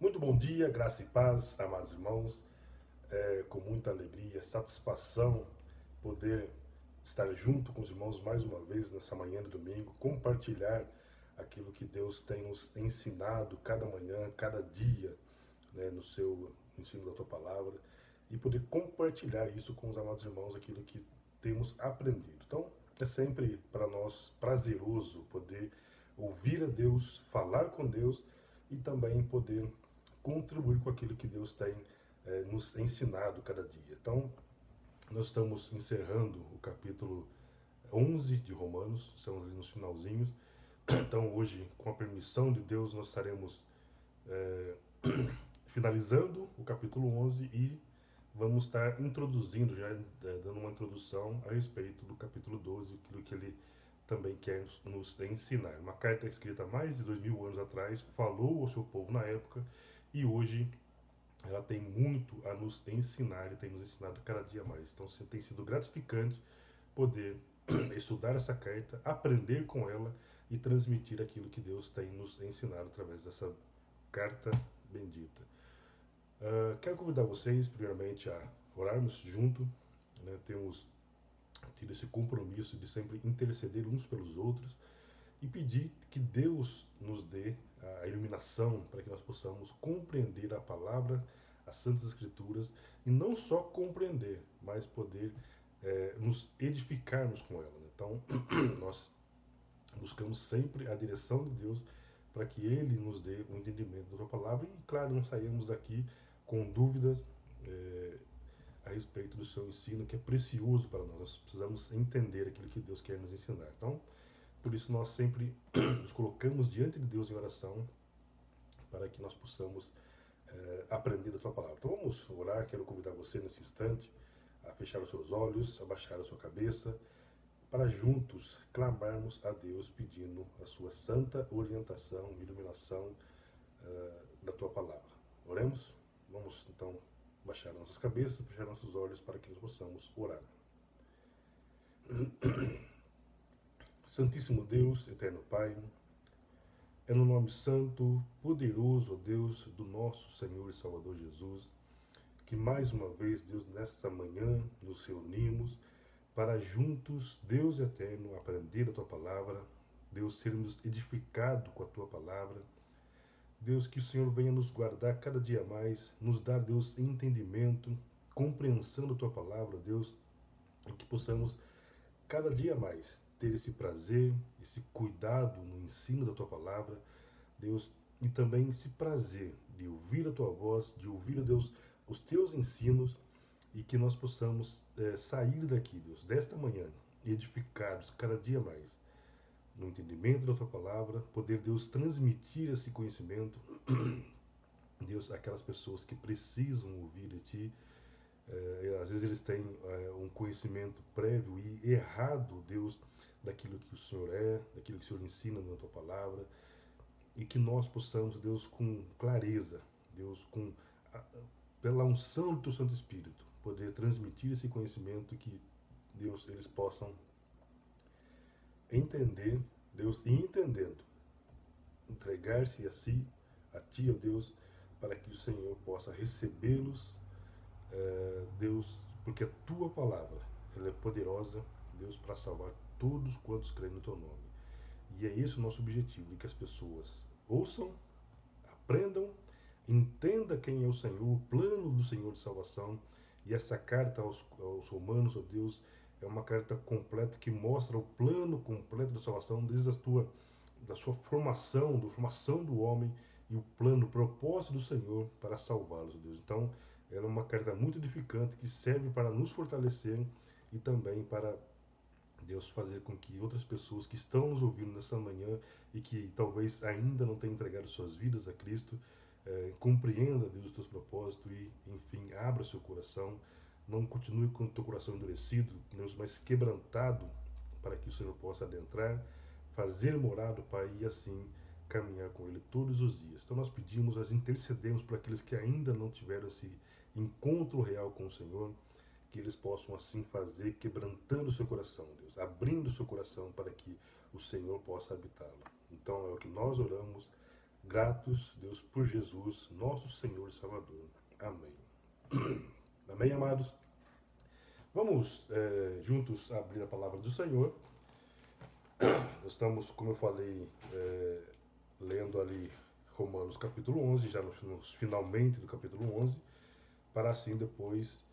Muito bom dia, graça e paz, amados irmãos. É com muita alegria, satisfação poder estar junto com os irmãos mais uma vez nessa manhã de domingo, compartilhar aquilo que Deus tem nos ensinado cada manhã, cada dia, né, no seu ensino da tua palavra e poder compartilhar isso com os amados irmãos, aquilo que temos aprendido. Então, é sempre para nós prazeroso poder ouvir a Deus, falar com Deus e também poder contribuir com aquilo que Deus tem nos ensinado cada dia. Então, nós estamos encerrando o capítulo 11 de Romanos, estamos ali nos finalzinhos. Então, hoje, com a permissão de Deus, nós estaremos é, finalizando o capítulo 11 e vamos estar introduzindo, já dando uma introdução a respeito do capítulo 12, aquilo que ele também quer nos ensinar. Uma carta escrita há mais de 2000 anos atrás, falou ao seu povo na época e hoje ela tem muito a nos ensinar e tem nos ensinado cada dia mais. Então tem sido gratificante poder estudar essa carta, aprender com ela e transmitir aquilo que Deus tem nos ensinado através dessa carta bendita. Quero convidar vocês, primeiramente, a orarmos junto. Né? Temos tido esse compromisso de sempre interceder uns pelos outros e pedir que Deus nos dê a iluminação para que nós possamos compreender a palavra, as Santas Escrituras, e não só compreender, mas poder nos edificarmos com ela. Né? Então, nós buscamos sempre a direção de Deus para que Ele nos dê o entendimento da sua palavra e, claro, não saímos daqui com dúvidas a respeito do seu ensino, que é precioso para nós. Nós precisamos entender aquilo que Deus quer nos ensinar. Então, por isso nós sempre nos colocamos diante de Deus em oração para que nós possamos aprender da sua palavra. Então vamos orar, quero convidar você nesse instante a fechar os seus olhos, a baixar a sua cabeça, para juntos clamarmos a Deus pedindo a sua santa orientação e iluminação da tua palavra. Oremos? Vamos então baixar nossas cabeças, fechar nossos olhos para que nós possamos orar. Santíssimo Deus, eterno Pai, é no nome santo, poderoso, ó Deus, do nosso Senhor e Salvador Jesus, que mais uma vez, Deus, nesta manhã nos reunimos para juntos, Deus eterno, aprender a Tua palavra, Deus, sermos edificados com a Tua palavra. Deus, que o Senhor venha nos guardar cada dia mais, nos dar, Deus, entendimento, compreensão da Tua palavra, Deus, e que possamos cada dia mais ter esse prazer, esse cuidado no ensino da Tua palavra, Deus, e também esse prazer de ouvir a Tua voz, de ouvir, Deus, os Teus ensinos e que nós possamos sair daqui, Deus, desta manhã, edificados cada dia mais no entendimento da Tua palavra, poder, Deus, transmitir esse conhecimento, Deus, aquelas pessoas que precisam ouvir de Ti. Às vezes eles têm um conhecimento prévio e errado, Deus, daquilo que o Senhor é, daquilo que o Senhor ensina na Tua palavra, e que nós possamos, Deus, com clareza, Deus, pela unção do Teu Santo Espírito, poder transmitir esse conhecimento que, Deus, eles possam entender, Deus, e entendendo, entregar-se a si, a Ti, ó Deus, para que o Senhor possa recebê-los, Deus, porque a Tua palavra, ela é poderosa, Deus, para salvar todos quantos creem no Teu nome. E é esse o nosso objetivo, de que as pessoas ouçam, aprendam, entenda quem é o Senhor, o plano do Senhor de salvação. E essa carta aos Romanos, ó Deus, é uma carta completa que mostra o plano completo da salvação, desde da sua formação, da formação do homem e o plano, o propósito do Senhor para salvá-los, ó Deus. Então, ela é uma carta muito edificante que serve para nos fortalecer e também para, Deus, fazer com que outras pessoas que estão nos ouvindo nessa manhã e que talvez ainda não tenham entregado suas vidas a Cristo, compreenda, Deus, os teus propósitos e, enfim, abra seu coração. Não continue com o teu coração endurecido, Deus, mas quebrantado, para que o Senhor possa adentrar, fazer morada, Pai, e assim caminhar com Ele todos os dias. Então nós pedimos, nós intercedemos por aqueles que ainda não tiveram esse encontro real com o Senhor, que eles possam assim fazer, quebrantando o seu coração, Deus, abrindo o seu coração para que o Senhor possa habitá-lo. Então é o que nós oramos gratos, Deus, por Jesus, nosso Senhor e Salvador. Amém. Amém, amados? Vamos juntos abrir a palavra do Senhor. Nós estamos, como eu falei, lendo ali Romanos capítulo 11, já nos finalmente do capítulo 11, para assim depois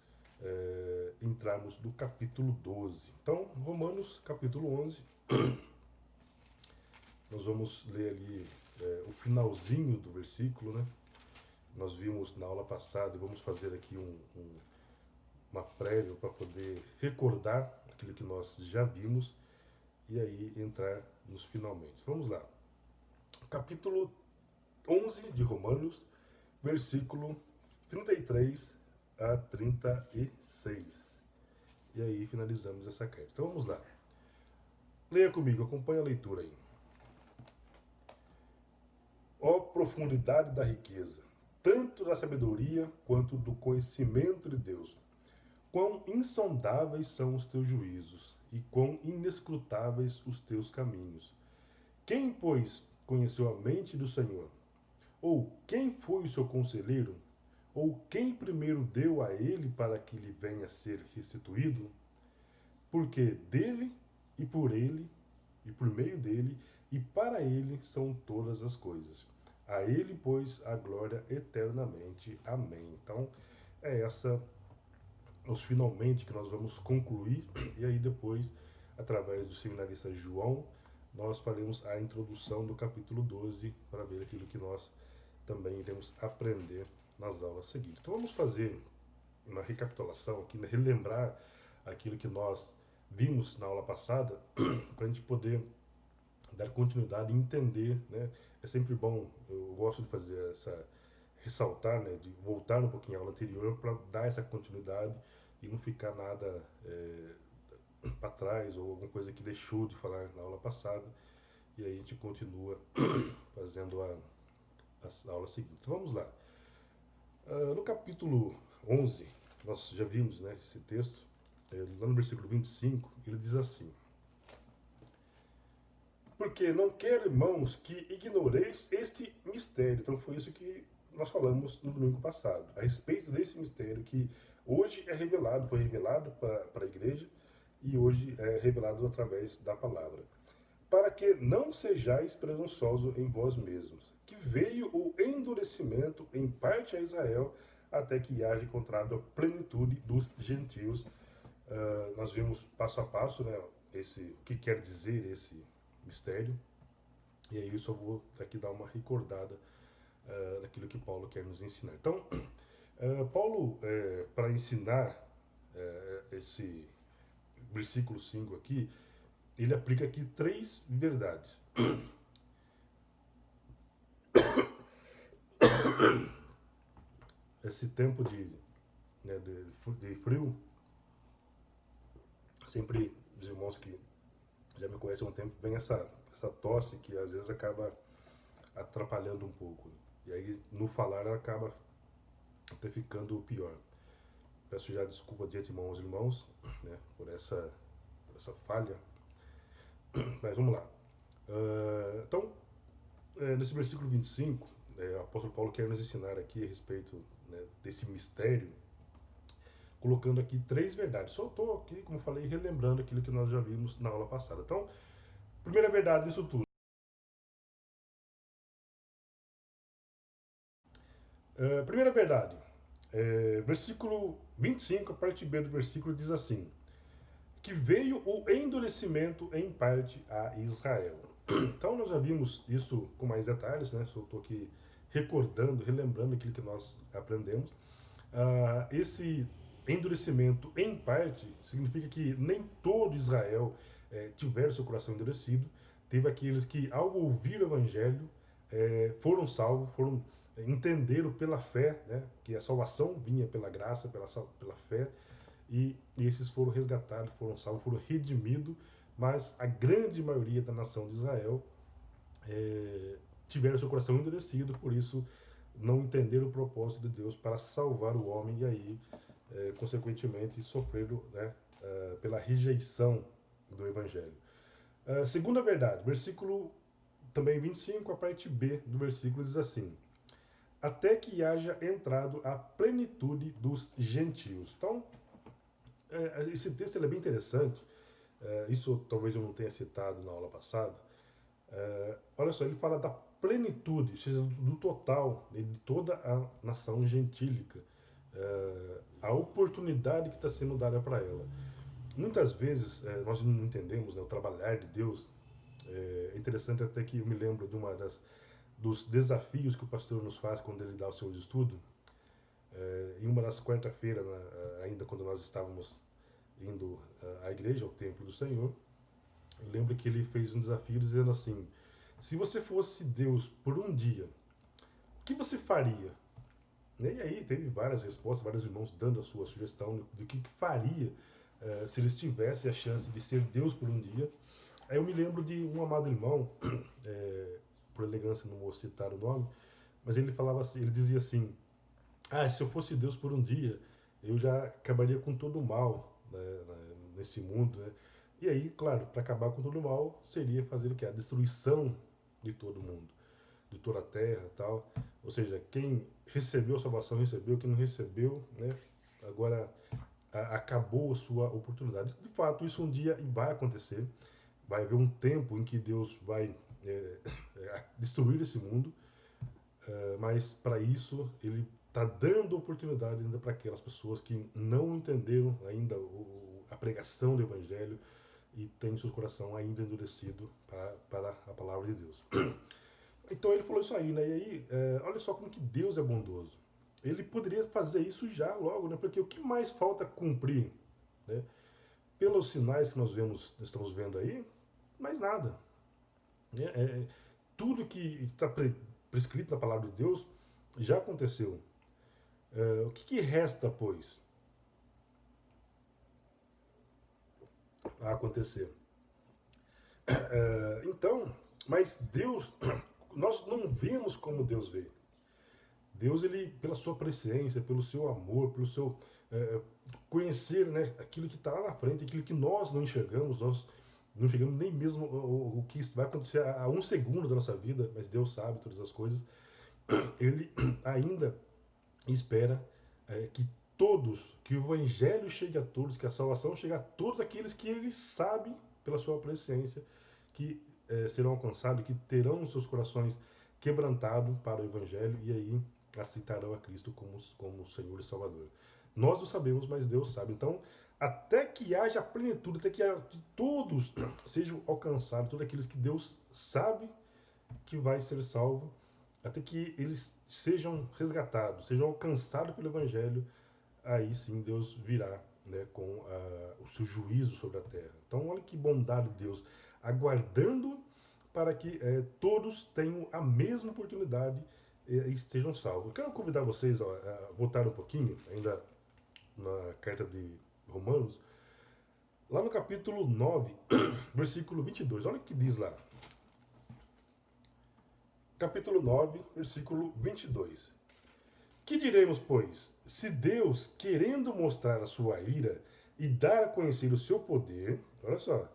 entrarmos no capítulo 12. Então, Romanos capítulo 11, nós vamos ler ali o finalzinho do versículo, né? Nós vimos na aula passada e vamos fazer aqui uma prévia para poder recordar aquilo que nós já vimos e aí entrar nos finalmente. Vamos lá. Capítulo 11 de Romanos, versículo 33 a 36. E aí finalizamos essa carta. Então vamos lá. Leia comigo, acompanhe a leitura aí. Ó profundidade da riqueza, tanto da sabedoria quanto do conhecimento de Deus. Quão insondáveis são os teus juízos, e quão inescrutáveis os teus caminhos. Quem, pois, conheceu a mente do Senhor? Ou quem foi o seu conselheiro? Ou quem primeiro deu a ele para que lhe venha a ser restituído? Porque dele, e por meio dele, e para ele são todas as coisas. A ele, pois, a glória eternamente. Amém. Então, os finalmente que nós vamos concluir, e aí depois, através do seminarista João, nós faremos a introdução do capítulo 12 para ver aquilo que nós também iremos aprender nas aulas seguintes. Então vamos fazer uma recapitulação aqui, né? Relembrar aquilo que nós vimos na aula passada, para a gente poder dar continuidade e entender, né? É sempre bom, eu gosto de fazer ressaltar, né? De voltar um pouquinho à aula anterior para dar essa continuidade e não ficar nada para trás ou alguma coisa que deixou de falar na aula passada. E aí a gente continua fazendo a aula seguinte. Então vamos lá. No capítulo 11, nós já vimos, né, esse texto, lá no versículo 25, ele diz assim: porque não quero, irmãos, que ignoreis este mistério. Então foi isso que nós falamos no domingo passado, a respeito desse mistério que hoje é revelado, foi revelado para a igreja e hoje é revelado através da palavra. Para que não sejais presunçosos em vós mesmos, que veio o endurecimento em parte a Israel, até que haja encontrado a plenitude dos gentios. Nós vimos passo a passo, né, o que quer dizer esse mistério, e aí eu só vou aqui dar uma recordada daquilo que Paulo quer nos ensinar. Então, Paulo, para ensinar esse versículo 5 aqui, ele aplica aqui 3 verdades. Esse tempo de frio, sempre os irmãos que já me conhecem há um tempo, vem essa tosse que às vezes acaba atrapalhando um pouco. E aí, no falar, ela acaba até ficando pior. Peço já desculpa de antemão aos irmãos, né, por essa falha. Mas vamos lá. Então, nesse versículo 25, o apóstolo Paulo quer nos ensinar aqui a respeito, né, desse mistério, colocando aqui 3 verdades. Só estou aqui, como falei, relembrando aquilo que nós já vimos na aula passada. Então, primeira verdade disso tudo. Primeira verdade. Versículo 25, a parte B do versículo diz assim: que veio o endurecimento em parte a Israel. Então nós já vimos isso com mais detalhes, né? Só estou aqui recordando, relembrando aquilo que nós aprendemos. Esse endurecimento em parte significa que nem todo Israel tiveram seu coração endurecido. Teve aqueles que, ao ouvir o evangelho, foram salvos, entenderam pela fé, né, que a salvação vinha pela graça, pela fé, e esses foram resgatados, foram salvos, foram redimidos, mas a grande maioria da nação de Israel tiveram seu coração endurecido, por isso não entenderam o propósito de Deus para salvar o homem, e aí, consequentemente, sofreram, né, pela rejeição do Evangelho. Segunda verdade, versículo também 25, a parte B do versículo diz assim: até que haja entrado a plenitude dos gentios. Então, esse texto ele é bem interessante. Isso talvez eu não tenha citado na aula passada. Olha só, ele fala da plenitude, ou seja, do total, de toda a nação gentílica. A oportunidade que está sendo dada para ela. Muitas vezes nós não entendemos, né, o trabalhar de Deus. É interessante até que eu me lembro de dos desafios que o pastor nos faz quando ele dá o seu estudo. Em uma das quarta-feiras, ainda quando nós estávamos indo à igreja, ao templo do Senhor, eu lembro que ele fez um desafio dizendo assim: se você fosse Deus por um dia, o que você faria? E aí teve várias respostas, vários irmãos dando a sua sugestão do que faria se eles tivessem a chance de ser Deus por um dia. Aí eu me lembro de um amado irmão, por elegância não vou citar o nome, mas ele falava assim, ele dizia assim: se eu fosse Deus por um dia, eu já acabaria com todo o mal, né, nesse mundo, né? E aí, claro, para acabar com todo o mal seria fazer o que? A destruição de todo mundo, de toda a terra, e tal. Ou seja, quem recebeu a salvação recebeu, quem não recebeu, né? Agora acabou a sua oportunidade. De fato, isso um dia vai acontecer. Vai haver um tempo em que Deus vai destruir esse mundo, mas para isso ele está dando oportunidade ainda para aquelas pessoas que não entenderam ainda a pregação do Evangelho e têm seus coração ainda endurecido para a palavra de Deus. Então ele falou isso aí, né? E aí, olha só como que Deus é bondoso. Ele poderia fazer isso já logo, né? Porque o que mais falta cumprir, né? Pelos sinais que estamos vendo aí, mais nada. Tudo que está prescrito na palavra de Deus já aconteceu. O que resta, pois, a acontecer? Então, mas Deus, nós não vemos como Deus vê. Deus, ele, pela sua presciência, pelo seu amor, pelo seu conhecer, né, aquilo que está lá na frente, aquilo que nós não enxergamos, nós não chegamos nem mesmo o que vai acontecer a um segundo da nossa vida, mas Deus sabe todas as coisas. Ele ainda espera que todos, que o evangelho chegue a todos, que a salvação chegue a todos aqueles que ele sabe, pela sua presciência, que serão alcançados, que terão seus corações quebrantados para o evangelho e aí aceitarão a Cristo como Senhor e Salvador. Nós não sabemos, mas Deus sabe. Então, até que haja plenitude, até que todos sejam alcançados, todos aqueles que Deus sabe que vai ser salvo, até que eles sejam resgatados, sejam alcançados pelo Evangelho, aí sim Deus virá, né, com o seu juízo sobre a terra. Então, olha que bondade de Deus, aguardando para que todos tenham a mesma oportunidade e estejam salvos. Eu quero convidar vocês a voltar um pouquinho, ainda na carta de Romanos, lá no capítulo 9, versículo 22. Olha o que diz lá. Capítulo 9, versículo 22. Que diremos, pois? Se Deus, querendo mostrar a sua ira e dar a conhecer o seu poder, olha só,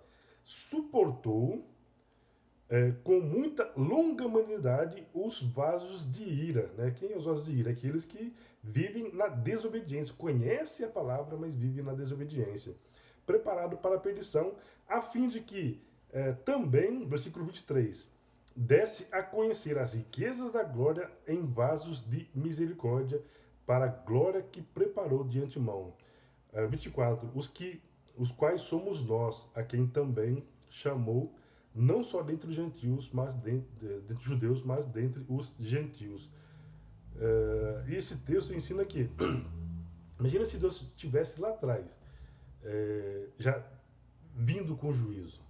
suportou com muita longanimidade os vasos de ira. Né? Quem é os vasos de ira? Aqueles que vivem na desobediência, conhecem a palavra, mas vivem na desobediência. Preparado para a perdição, a fim de que também, versículo 23, desse a conhecer as riquezas da glória em vasos de misericórdia, para a glória que preparou de antemão. 24, os quais somos nós, a quem também chamou, não só dentre os gentios, mas dentre os judeus, mas dentre os gentios. E esse texto ensina que, imagina se Deus estivesse lá atrás, já vindo com juízo.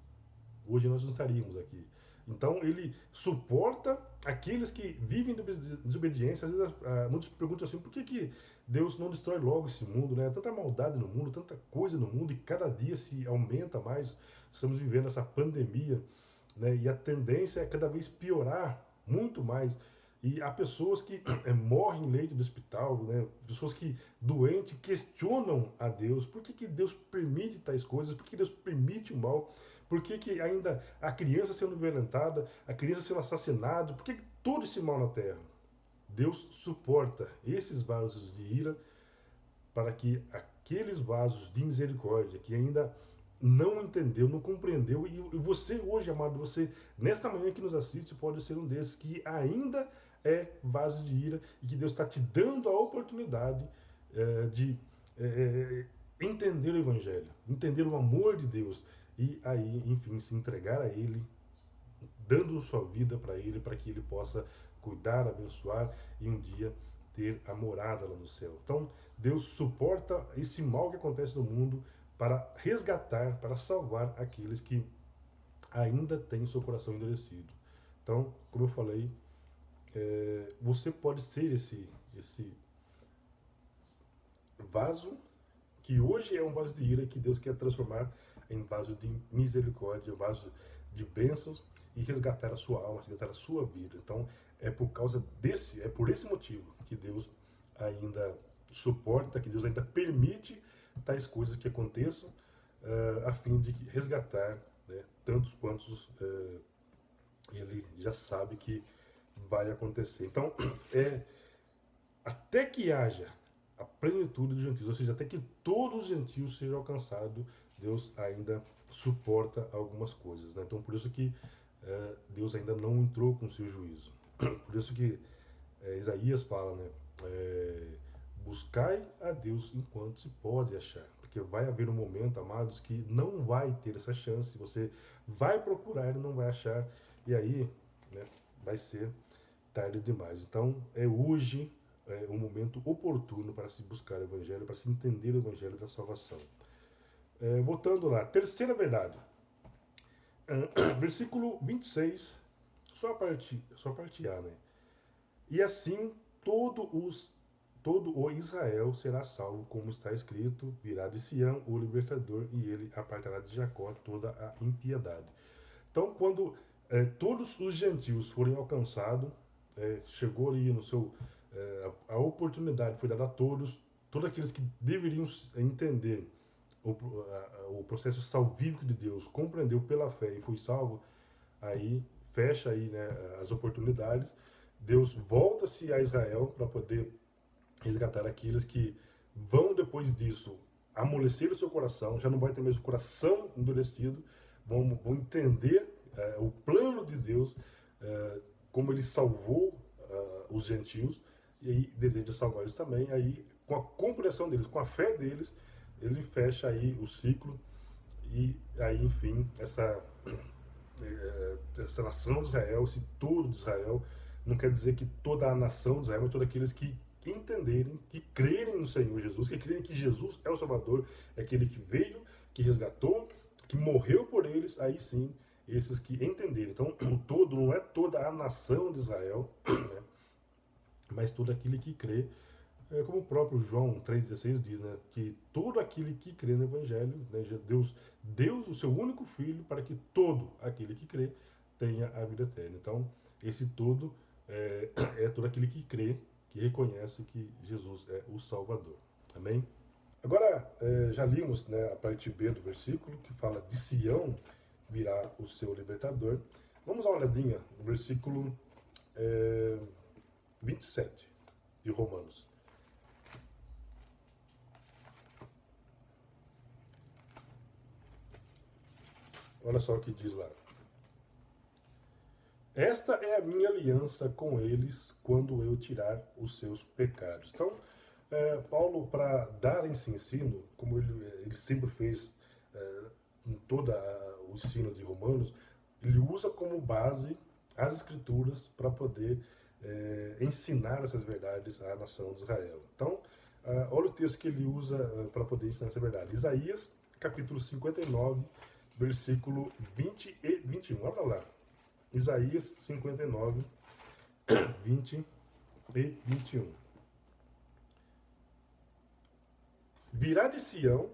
Hoje nós não estaríamos aqui. Então ele suporta aqueles que vivem de desobediência. Às vezes muitos perguntam assim, por que Deus não destrói logo esse mundo, né? Tanta maldade no mundo, tanta coisa no mundo, e cada dia se aumenta mais. Estamos vivendo essa pandemia, né? E a tendência é cada vez piorar muito mais. E há pessoas que morrem em leito do hospital, né? Pessoas que, doentes, questionam a Deus. Por que Deus permite tais coisas? Por que Deus permite o mal? Por que, que ainda a criança sendo violentada, a criança sendo assassinada? Por que, que todo esse mal na terra? Deus suporta esses vasos de ira para que aqueles vasos de misericórdia que ainda não entendeu, não compreendeu, e você hoje, amado, você, nesta manhã que nos assiste, pode ser um desses que ainda é vaso de ira e que Deus está te dando a oportunidade de entender o Evangelho, entender o amor de Deus e aí, enfim, se entregar a Ele, dando sua vida para Ele, para que Ele possa cuidar, abençoar e um dia ter a morada lá no céu. Então, Deus suporta esse mal que acontece no mundo para resgatar, para salvar aqueles que ainda têm seu coração endurecido. Então, como eu falei, você pode ser esse vaso que hoje é um vaso de ira que Deus quer transformar em vaso de misericórdia, vaso de bênçãos e resgatar a sua alma, resgatar a sua vida. Então, é por esse motivo que Deus ainda suporta, que Deus ainda permite tais coisas que aconteçam, a fim de resgatar, né, tantos quantos ele já sabe que vai acontecer. Então, até que haja a plenitude dos gentios, ou seja, até que todos os gentios sejam alcançados, Deus ainda suporta algumas coisas. Né? Então, por isso que Deus ainda não entrou com seu juízo. Por isso que Isaías fala, né? Buscai a Deus enquanto se pode achar. Porque vai haver um momento, amados, que não vai ter essa chance. Você vai procurar e não vai achar. E aí, né, vai ser tarde demais. Então, é hoje um momento oportuno para se buscar o Evangelho, para se entender o Evangelho da salvação. Voltando lá, terceira verdade. Versículo 26, só a parte A, né? E assim todo o Israel será salvo, como está escrito, virá de Sião o libertador, e ele apartará de Jacó toda a impiedade. Então, quando todos os gentios forem alcançados, chegou ali no seu. A oportunidade foi dada a todos aqueles que deveriam entender o processo salvífico de Deus, compreendeu pela fé e foi salvo, aí fecha aí, né, as oportunidades. Deus volta-se a Israel para poder resgatar aqueles que vão depois disso amolecer o seu coração, já não vai ter mais o coração endurecido, vão entender o plano de Deus, como ele salvou os gentios, e aí deseja salvar eles também. Aí, com a compreensão deles, com a fé deles, ele fecha aí o ciclo, e aí, enfim, essa nação de Israel, esse todo de Israel, não quer dizer que toda a nação de Israel, mas todos aqueles que entenderem, que crerem no Senhor Jesus, que crerem que Jesus é o Salvador, é aquele que veio, que resgatou, que morreu por eles, aí sim, esses que entenderem. Então, o todo não é toda a nação de Israel, né, mas todo aquele que crê, como o próprio João 3,16 diz, né, que todo aquele que crê no Evangelho, né, Deus deu o seu único Filho para que todo aquele que crê tenha a vida eterna. Então, esse todo é todo aquele que crê, que reconhece que Jesus é o Salvador. Amém? Agora, já limos, né, a parte B do versículo, que fala de Sião virá o seu libertador. Vamos dar uma olhadinha no versículo 27 de Romanos. Olha só o que diz lá. Esta é a minha aliança com eles quando eu tirar os seus pecados. Então, Paulo, para dar esse ensino, como ele sempre fez em todo o ensino de Romanos, ele usa como base as Escrituras para poder ensinar essas verdades à nação de Israel. Então, olha o texto que ele usa para poder ensinar essa verdade. Isaías, capítulo 59, versículo 20 e 21. Olha lá. Isaías 59, 20 e 21. Virá de Sião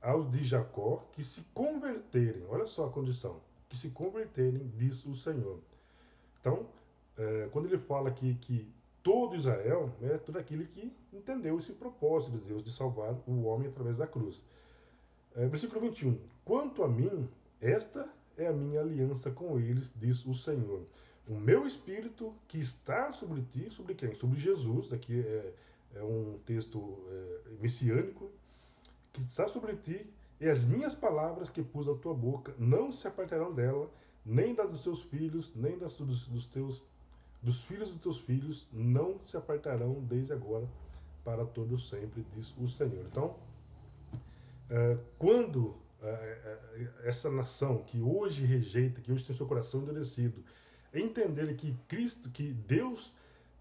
aos de Jacó que se converterem, olha só a condição, que se converterem, diz o Senhor. Então, quando ele fala aqui que todo Israel é todo aquele que entendeu esse propósito de Deus de salvar o homem através da cruz. Versículo 21. Quanto a mim, Esta é a minha aliança com eles, diz o Senhor. O meu Espírito que está sobre ti, sobre quem? Sobre Jesus, daqui é um texto messiânico, que está sobre ti, e as minhas palavras que pus na tua boca não se apartarão dela, nem das dos teus filhos, nem dos filhos dos teus filhos, não se apartarão desde agora para todo sempre, diz o Senhor. Então, quando essa nação que hoje rejeita, que hoje tem seu coração endurecido, entender que Cristo, que Deus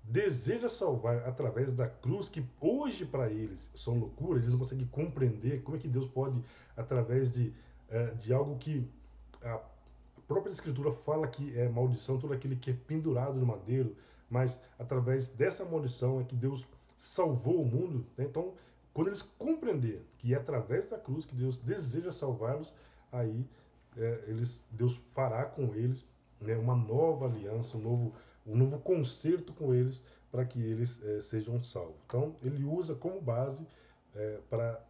deseja salvar através da cruz, que hoje para eles são loucura, eles não conseguem compreender como é que Deus pode, através de algo que a própria Escritura fala que é maldição, todo aquele que é pendurado no madeiro, mas através dessa maldição é que Deus salvou o mundo. Né? Então, quando eles compreender que é através da cruz que Deus deseja salvá-los, aí Deus fará com eles, né, uma nova aliança, um novo concerto com eles para que eles sejam salvos. Então, ele usa como base para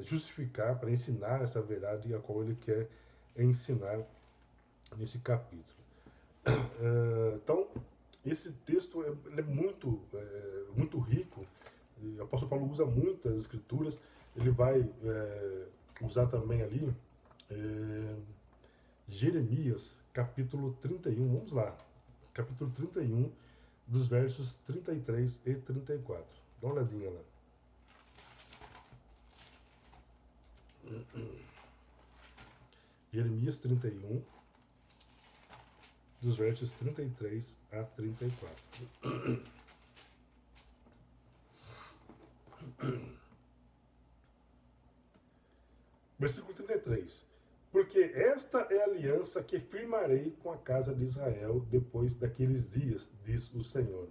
justificar, para ensinar essa verdade a qual ele quer ensinar nesse capítulo. Então, esse texto é muito rico. E o apóstolo Paulo usa muitas escrituras. Ele vai usar também ali Jeremias, capítulo 31. Vamos lá. Capítulo 31, dos versos 33 e 34. Dá uma olhadinha lá. Jeremias 31, dos versos 33 a 34. Versículo 33. Porque esta é a aliança que firmarei com a casa de Israel depois daqueles dias, diz o Senhor.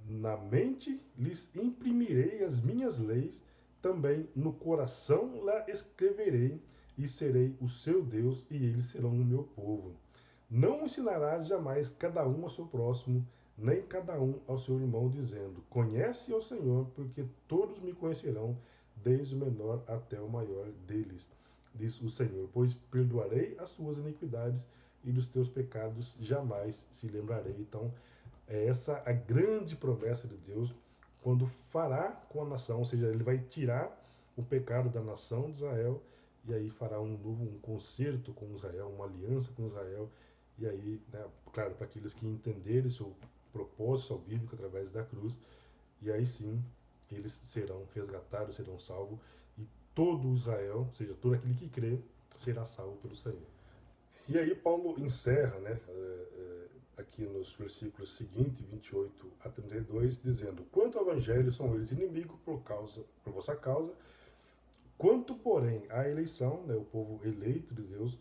Na mente lhes imprimirei as minhas leis, também no coração lá escreverei, e serei o seu Deus, e eles serão o meu povo. Não ensinarás jamais cada um ao seu próximo, nem cada um ao seu irmão, dizendo: Conhece ao Senhor, porque todos me conhecerão, desde o menor até o maior deles, diz o Senhor. Pois perdoarei as suas iniquidades, e dos teus pecados jamais se lembrarei. Então, é essa a grande promessa de Deus quando fará com a nação, ou seja, ele vai tirar o pecado da nação de Israel e aí fará um concerto com Israel, uma aliança com Israel. E aí, né, claro, para aqueles que entenderem seu propósito salvífico através da cruz, e aí sim eles serão resgatados, serão salvos, e todo Israel, ou seja, todo aquele que crê, será salvo pelo Senhor. E aí Paulo encerra, né, aqui nos versículos seguintes, 28 a 32, dizendo: Quanto ao evangelho, são eles inimigos por vossa causa, quanto, porém, à eleição, né, o povo eleito de Deus,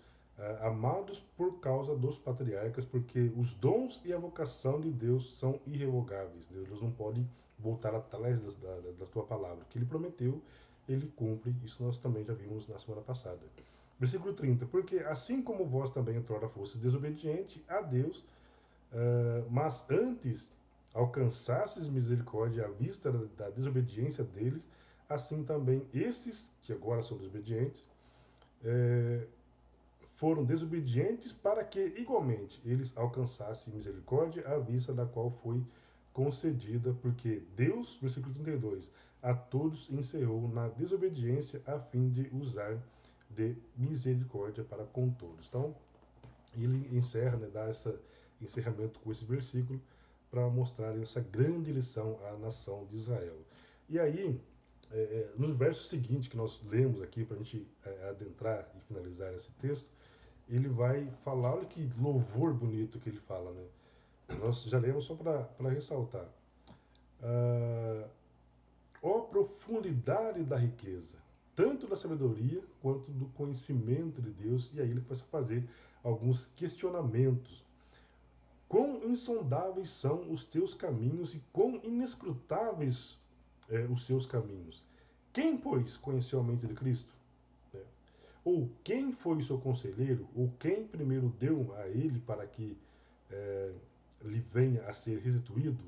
amados por causa dos patriarcas, porque os dons e a vocação de Deus são irrevogáveis. Deus não pode voltar atrás da tua palavra. O que ele prometeu, ele cumpre. Isso nós também já vimos na semana passada. Versículo 30. Porque assim como vós também outrora fostes desobediente a Deus, mas antes alcançastes misericórdia à vista da desobediência deles, assim também esses, que agora são desobedientes, foram desobedientes para que, igualmente, eles alcançassem misericórdia à vista da qual foi concedida, porque Deus, versículo 32, a todos encerrou na desobediência a fim de usar de misericórdia para com todos. Então, ele encerra, né, dá esse encerramento com esse versículo para mostrar essa grande lição à nação de Israel. E aí, nos versos seguintes que nós lemos aqui, para a gente adentrar e finalizar esse texto, ele vai falar, olha que louvor bonito que ele fala, né? Nós já lemos só para ressaltar. Ó profundidade da riqueza, tanto da sabedoria quanto do conhecimento de Deus. E aí ele começa a fazer alguns questionamentos. Quão insondáveis são os teus caminhos e quão inescrutáveis os seus caminhos. Quem, pois, conheceu a mente de Cristo? Ou quem foi o seu conselheiro? Ou quem primeiro deu a ele para que lhe venha a ser restituído?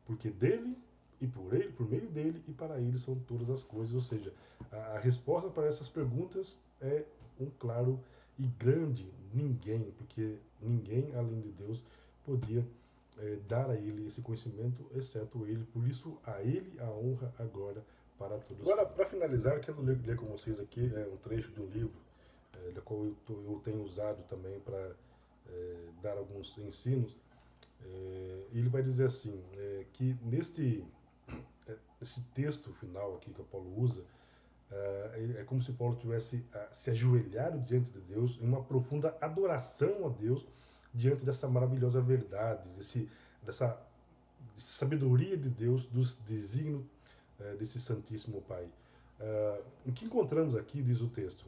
Porque dele e por ele, por meio dele e para ele são todas as coisas. Ou seja, a resposta para essas perguntas é um claro e grande ninguém, porque ninguém além de Deus podia dar a ele esse conhecimento, exceto ele. Por isso, a ele a honra agora para todos. Agora, para finalizar, quero ler com vocês aqui um trecho de um livro, da qual eu tenho usado também para dar alguns ensinos. Ele vai dizer assim, que esse texto final aqui que o Paulo usa, é como se Paulo tivesse se ajoelhado diante de Deus em uma profunda adoração a Deus diante dessa maravilhosa verdade, dessa sabedoria de Deus, dos desígnios desse Santíssimo Pai. O que encontramos aqui, diz o texto,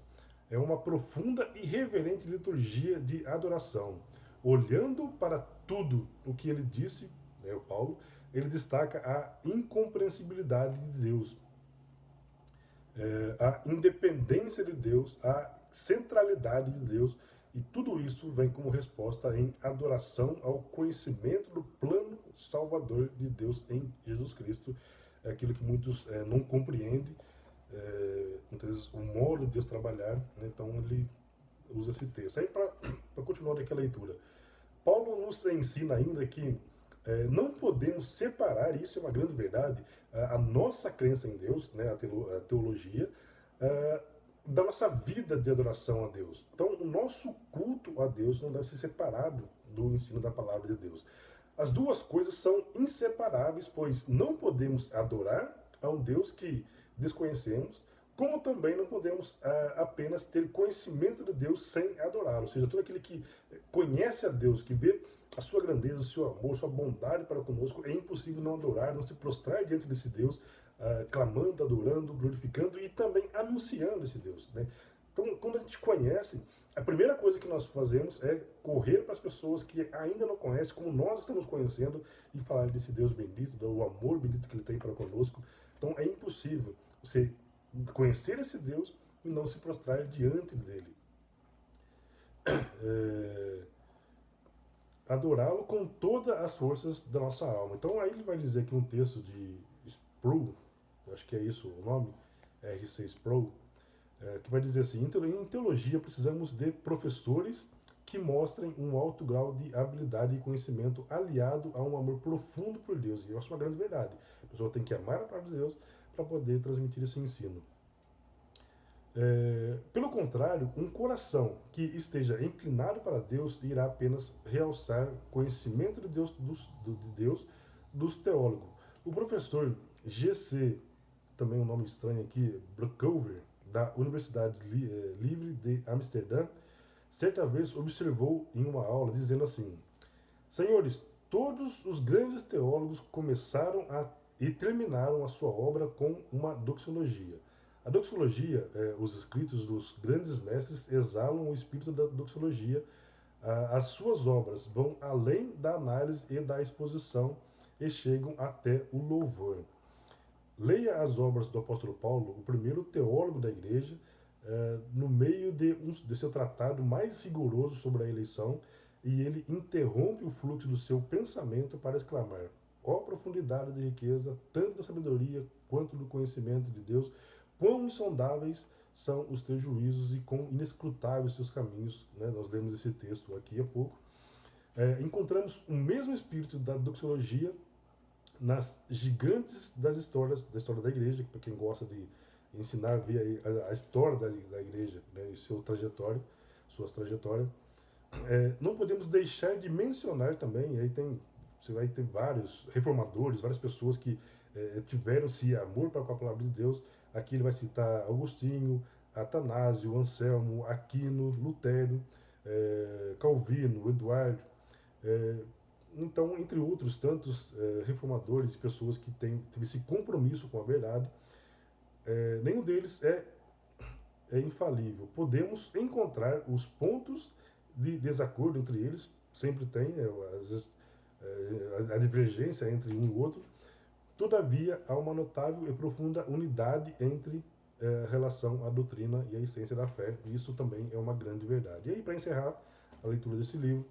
é uma profunda e reverente liturgia de adoração. Olhando para tudo o que ele disse, o Paulo, ele destaca a incompreensibilidade de Deus, a independência de Deus, a centralidade de Deus, e tudo isso vem como resposta em adoração ao conhecimento do plano salvador de Deus em Jesus Cristo, aquilo que muitos não compreendem, muitas vezes o modo de Deus trabalhar, né? Então ele usa esse texto. Aí, para continuar aqui a leitura, Paulo nos ensina ainda que não podemos separar, e isso é uma grande verdade, a nossa crença em Deus, né, a teologia, da nossa vida de adoração a Deus. Então, o nosso culto a Deus não deve ser separado do ensino da palavra de Deus. As duas coisas são inseparáveis, pois não podemos adorar a um Deus que desconhecemos, como também não podemos apenas ter conhecimento de Deus sem adorar. Ou seja, todo aquele que conhece a Deus, que vê a sua grandeza, o seu amor, sua bondade para conosco, é impossível não adorar, não se prostrar diante desse Deus, clamando, adorando, glorificando e também anunciando esse Deus, né? Então, quando a gente conhece, a primeira coisa que nós fazemos é correr para as pessoas que ainda não conhecem, como nós estamos conhecendo, e falar desse Deus bendito, do amor bendito que Ele tem para conosco. Então, é impossível você conhecer esse Deus e não se prostrar diante dele. Adorá-lo com todas as forças da nossa alma. Então, aí ele vai dizer aqui um texto de Sproul, acho que é isso o nome, R.C. Sproul, que vai dizer assim: em teologia precisamos de professores que mostrem um alto grau de habilidade e conhecimento aliado a um amor profundo por Deus. E eu acho uma grande verdade. A pessoa tem que amar a palavra de Deus para poder transmitir esse ensino. Pelo contrário, um coração que esteja inclinado para Deus irá apenas realçar conhecimento de Deus dos teólogos. O professor G.C., também um nome estranho aqui, Bruckover, da Universidade Livre de Amsterdã, certa vez observou em uma aula dizendo assim: Senhores, todos os grandes teólogos começaram e terminaram a sua obra com uma doxologia. A doxologia, os escritos dos grandes mestres exalam o espírito da doxologia. As suas obras vão além da análise e da exposição e chegam até o louvor. Leia as obras do apóstolo Paulo, o primeiro teólogo da igreja, no meio de seu tratado mais rigoroso sobre a eleição, e ele interrompe o fluxo do seu pensamento para exclamar: ó profundidade de riqueza, tanto da sabedoria quanto do conhecimento de Deus, quão insondáveis são os teus juízos e quão inescrutáveis os teus caminhos. Né? Nós lemos esse texto aqui há pouco. Encontramos o mesmo espírito da doxologia nas gigantes da história da igreja, para quem gosta de ensinar, ver a história da igreja, né, e suas trajetórias. Não podemos deixar de mencionar também, aí você vai ter vários reformadores, várias pessoas que tiveram esse amor para com a palavra de Deus. Aqui ele vai citar Agostinho, Atanásio, Anselmo, Aquino, Lutero, Calvino, Eduardo. Então, entre outros tantos reformadores e pessoas que teve esse compromisso com a verdade, nenhum deles é infalível. Podemos encontrar os pontos de desacordo entre eles, sempre tem, às vezes, a divergência entre um e o outro. Todavia, há uma notável e profunda unidade entre relação à doutrina e à essência da fé. E isso também é uma grande verdade. E aí, para encerrar a leitura desse livro,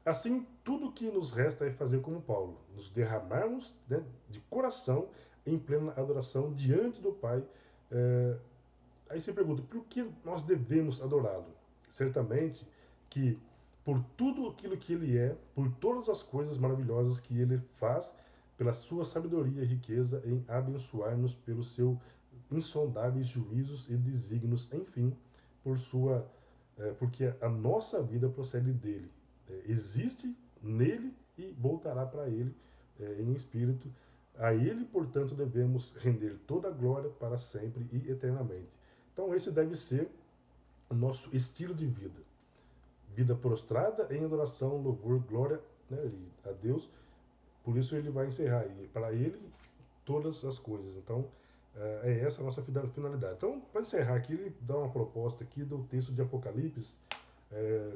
assim, tudo o que nos resta é fazer como Paulo, nos derramarmos, né, de coração em plena adoração diante do Pai. Aí você pergunta, por que nós devemos adorá-lo? certamente que por tudo aquilo que ele é, por todas as coisas maravilhosas que ele faz, pela sua sabedoria e riqueza em abençoar-nos pelos seus insondáveis juízos e desígnios, enfim, porque a nossa vida procede dele. Existe nele e voltará para ele em espírito. A ele, portanto, devemos render toda a glória para sempre e eternamente. Então, esse deve ser o nosso estilo de vida. Vida prostrada em adoração, louvor, glória, né, a Deus. Por isso ele vai encerrar. E para ele, todas as coisas. Então, é essa a nossa finalidade. Então, para encerrar aqui, ele dá uma proposta aqui do texto de Apocalipse,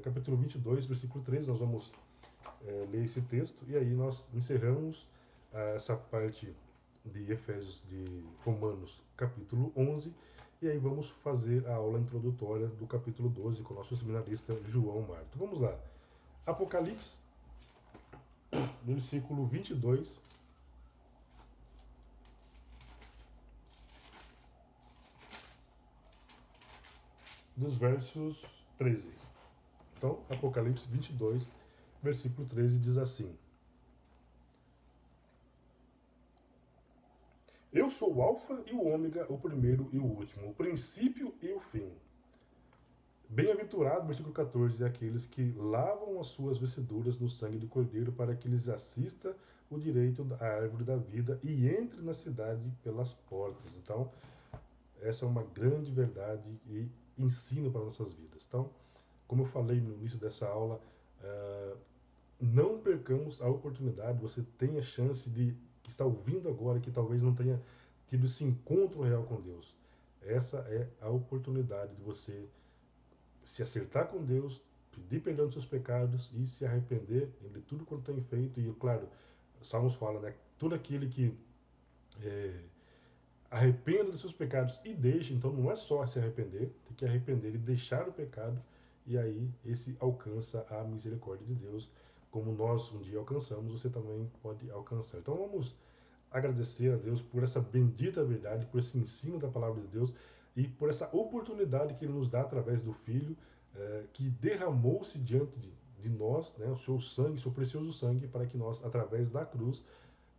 capítulo 22, versículo 13. Nós vamos ler esse texto e aí nós encerramos essa parte de Efésios, de Romanos, capítulo 11. E aí vamos fazer a aula introdutória do capítulo 12 com o nosso seminarista João Marto. Vamos lá. Apocalipse, versículo 22. Dos versos 13. Então, Apocalipse 22, versículo 13 diz assim: Eu sou o Alfa e o Ômega, o primeiro e o último, o princípio e o fim. Bem-aventurado, versículo 14, é aqueles que lavam as suas vestiduras no sangue do Cordeiro, para que lhes assista o direito à árvore da vida e entre na cidade pelas portas. Então, essa é uma grande verdade e ensino para nossas vidas. Então, como eu falei no início dessa aula, não percamos a oportunidade. Você tem a chance de, que está ouvindo agora, que talvez não tenha tido esse encontro real com Deus. Essa é a oportunidade de você se acertar com Deus, pedir perdão dos seus pecados e se arrepender de tudo quanto tem feito. E, claro, Salmos fala, né? Todo aquele que arrependa dos seus pecados e deixa, então não é só se arrepender, tem que arrepender e deixar o pecado, e aí esse alcança a misericórdia de Deus, como nós um dia alcançamos, você também pode alcançar. Então vamos agradecer a Deus por essa bendita verdade, por esse ensino da palavra de Deus e por essa oportunidade que Ele nos dá através do Filho, que derramou-se diante de nós, né, o seu sangue, seu precioso sangue, para que nós, através da cruz,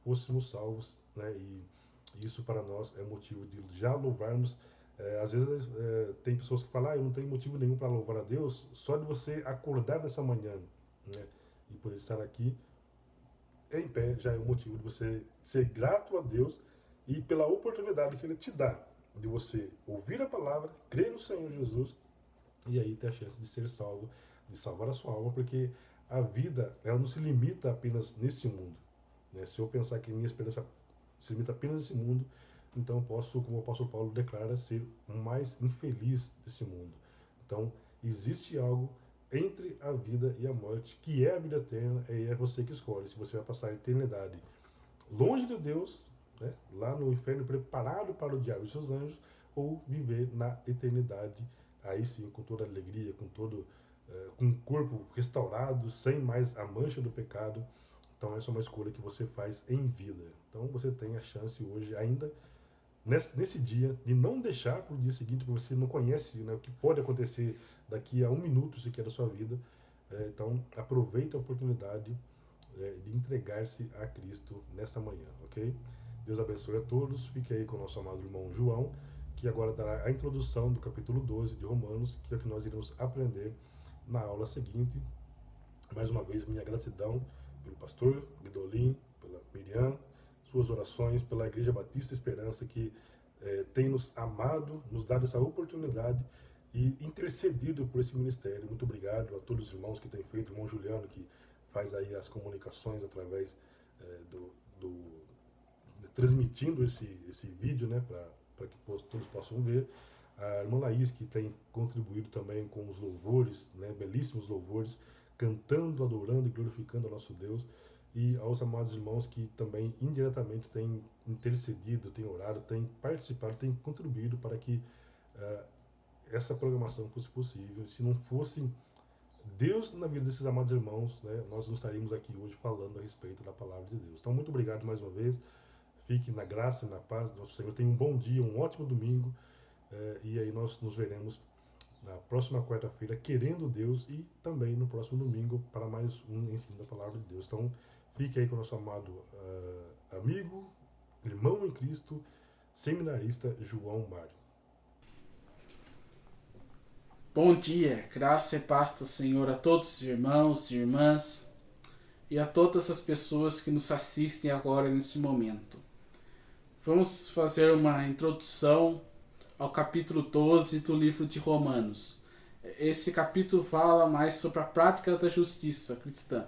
fôssemos salvos, né, e isso para nós é motivo de já louvarmos. Às vezes tem pessoas que falam, eu não tenho motivo nenhum para louvar a Deus, só de você acordar nessa manhã, né, e poder estar aqui em pé já é um motivo de você ser grato a Deus e pela oportunidade que Ele te dá de você ouvir a palavra, crer no Senhor Jesus e aí ter a chance de ser salvo, de salvar a sua alma, porque a vida ela não se limita apenas neste mundo. Né? Se eu pensar que minha esperança se limita apenas nesse mundo, então eu posso, como o apóstolo Paulo declara, ser o mais infeliz desse mundo. Então, existe algo entre a vida e a morte, que é a vida eterna, e é você que escolhe se você vai passar a eternidade longe de Deus, né, lá no inferno preparado para o diabo e seus anjos, ou viver na eternidade, aí sim, com toda a alegria, com o corpo restaurado, sem mais a mancha do pecado. Então essa é uma escolha que você faz em vida. Então você tem a chance hoje ainda, nesse dia, de não deixar para o dia seguinte, porque você não conhece, né, o que pode acontecer daqui a um minuto sequer da sua vida. Então aproveite a oportunidade de entregar-se a Cristo nesta manhã, ok? Deus abençoe a todos. Fique aí com o nosso amado irmão João, que agora dará a introdução do capítulo 12 de Romanos, que é o que nós iremos aprender na aula seguinte. Mais uma vez, minha gratidão pelo pastor Guidolin, pela Miriam, suas orações, pela Igreja Batista Esperança, que tem nos amado, nos dado essa oportunidade e intercedido por esse ministério. Muito obrigado a todos os irmãos que têm feito, o irmão Juliano, que faz aí as comunicações através transmitindo esse vídeo, né, para que todos possam ver. A irmã Laís, que tem contribuído também com os louvores, né, belíssimos louvores, cantando, adorando e glorificando ao nosso Deus. E aos amados irmãos que também indiretamente têm intercedido, têm orado, têm participado, têm contribuído para que essa programação fosse possível. Se não fosse Deus na vida desses amados irmãos, né, nós não estaríamos aqui hoje falando a respeito da palavra de Deus. Então, muito obrigado mais uma vez. Fique na graça e na paz do nosso Senhor. Tenha um bom dia, um ótimo domingo. E aí nós nos veremos na próxima quarta-feira, querendo Deus, e também no próximo domingo para mais um ensino da palavra de Deus. Então, fique aí com o nosso amado amigo, irmão em Cristo, seminarista João Mário. Bom dia, graça e paz do Senhor a todos os irmãos e irmãs e a todas as pessoas que nos assistem agora neste momento. Vamos fazer uma introdução ao capítulo 12 do livro de Romanos. Esse capítulo fala mais sobre a prática da justiça cristã.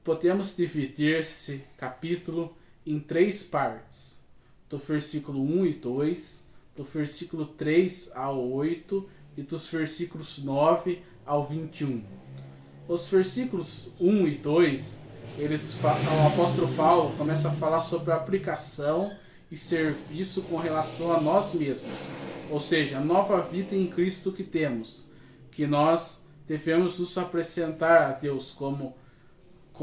Podemos dividir esse capítulo em 3 partes, do versículo 1 e 2, do versículo 3 ao 8 e dos versículos 9 ao 21. Os versículos 1 e 2, o apóstolo Paulo começa a falar sobre a aplicação e serviço com relação a nós mesmos, ou seja, a nova vida em Cristo que temos, que nós devemos nos apresentar a Deus como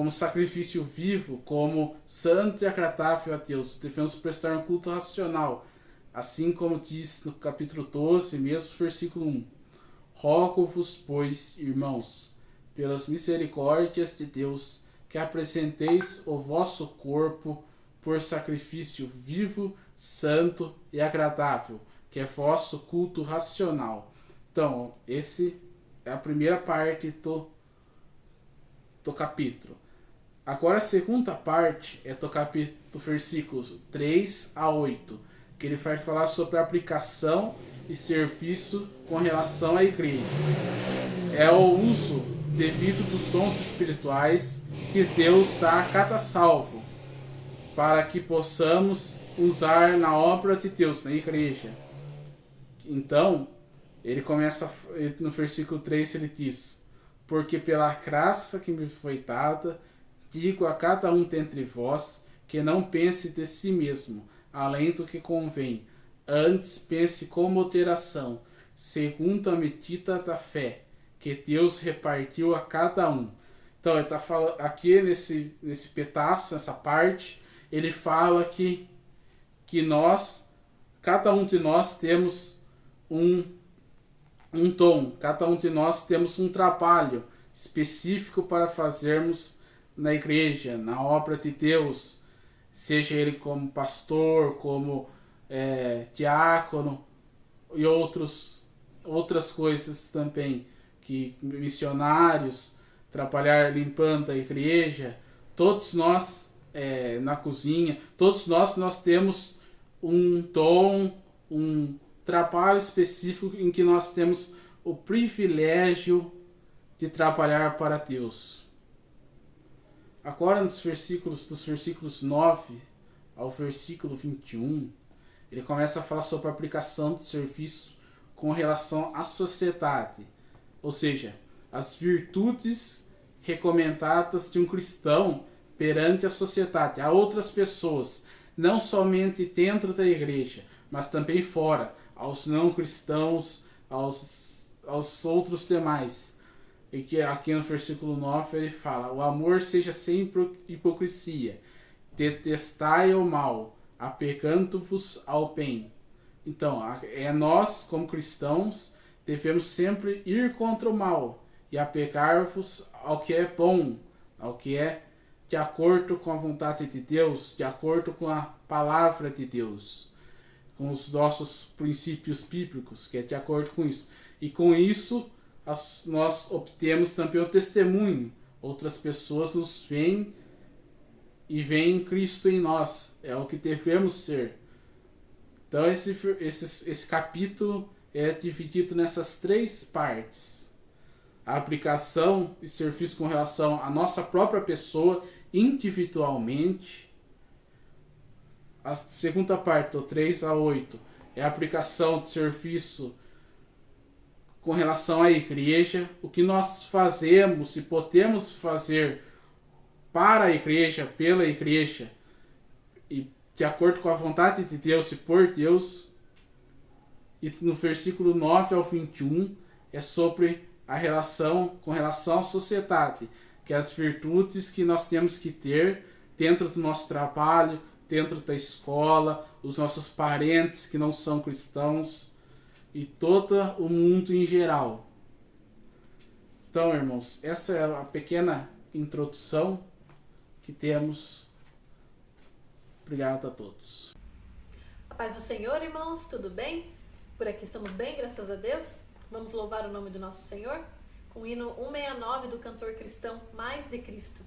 sacrifício vivo, como santo e agradável a Deus. Devemos prestar um culto racional, assim como diz no capítulo 12, mesmo versículo 1. Rogo-vos, pois, irmãos, pelas misericórdias de Deus, que apresenteis o vosso corpo por sacrifício vivo, santo e agradável, que é vosso culto racional. Então, esse é a primeira parte do capítulo. Agora a segunda parte é do capítulo, versículos 3 a 8, que ele vai falar sobre a aplicação e serviço com relação à igreja. É o uso devido dos dons espirituais que Deus dá a cada salvo, para que possamos usar na obra de Deus, na igreja. Então, ele começa, no versículo 3 ele diz: porque pela graça que me foi dada, digo a cada um dentre vós, que não pense de si mesmo, além do que convém, antes pense com moderação, segundo a medida da fé, que Deus repartiu a cada um. Então, ele está falando aqui nesse pedaço, nessa parte, ele fala que nós, cada um de nós temos um dom, cada um de nós temos um trabalho específico para fazermos na igreja, na obra de Deus, seja ele como pastor, como diácono e outras coisas também, que missionários, trabalhar limpando a igreja. Todos nós na cozinha, todos nós temos um dom, um trabalho específico em que nós temos o privilégio de trabalhar para Deus. Agora dos versículos 9 ao versículo 21, ele começa a falar sobre a aplicação do serviço com relação à sociedade, ou seja, as virtudes recomendadas de um cristão perante a sociedade, a outras pessoas, não somente dentro da igreja, mas também fora, aos não cristãos, aos outros demais. E que aqui no versículo 9 ele fala: o amor seja sem hipocrisia, detestai o mal, apegando-vos ao bem. Então, nós como cristãos devemos sempre ir contra o mal e apegar-vos ao que é bom, ao que é de acordo com a vontade de Deus, de acordo com a palavra de Deus, com os nossos princípios bíblicos, que é de acordo com isso. E com isso nós obtemos também o testemunho. Outras pessoas nos veem e veem Cristo em nós. É o que devemos ser. Então esse capítulo é dividido nessas 3 partes. A aplicação e serviço com relação à nossa própria pessoa, individualmente. A segunda parte, do 3 a 8, é a aplicação de serviço com relação à igreja, o que nós fazemos e podemos fazer para a igreja, pela igreja, e de acordo com a vontade de Deus e por Deus. E no versículo 9 ao 21 é sobre a relação com relação à sociedade, que é as virtudes que nós temos que ter dentro do nosso trabalho, dentro da escola, os nossos parentes que não são cristãos. e todo o mundo em geral. Então, irmãos, essa é a pequena introdução que temos. Obrigado a todos. A paz do Senhor, irmãos, tudo bem? Por aqui estamos bem, graças a Deus. Vamos louvar o nome do nosso Senhor com o hino 169 do cantor cristão Mais de Cristo.